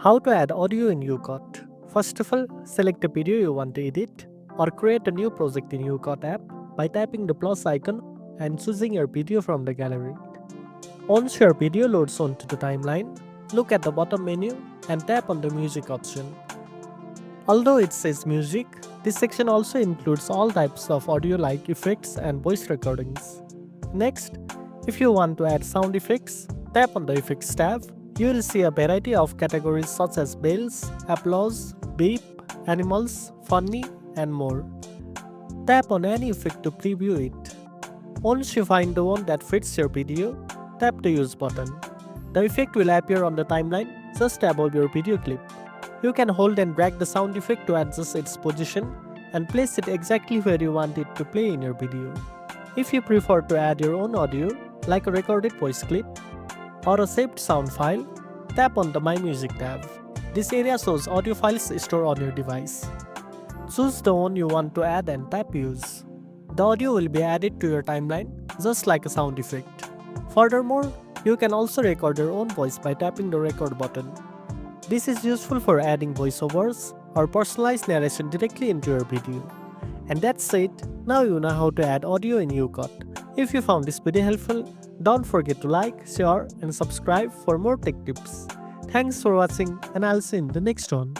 How to add audio in YouCut. First of all, select a video you want to edit or create a new project in YouCut app by tapping the plus icon and choosing your video from the gallery. Once your video loads onto the timeline, look at the bottom menu and tap on the music option. Although it says music, this section also includes all types of audio like effects and voice recordings. Next, if you want to add sound effects, tap on the Effects tab. You will see a variety of categories such as bells, applause, beep, animals, funny, and more. Tap on any effect to preview it. Once you find the one that fits your video, tap the Use button. The effect will appear on the timeline just above your video clip. You can hold and drag the sound effect to adjust its position and place it exactly where you want it to play in your video. If you prefer to add your own audio, like a recorded voice clip or a saved sound file, tap on the My Music tab. This area shows audio files stored on your device. Choose the one you want to add and tap Use. The audio will be added to your timeline just like a sound effect. Furthermore, you can also record your own voice by tapping the Record button. This is useful for adding voiceovers or personalized narration directly into your video. And that's it. Now you know how to add audio in YouCut. If you found this video helpful, don't forget to like, share, and subscribe for more tech tips. Thanks for watching, and I'll see you in the next one.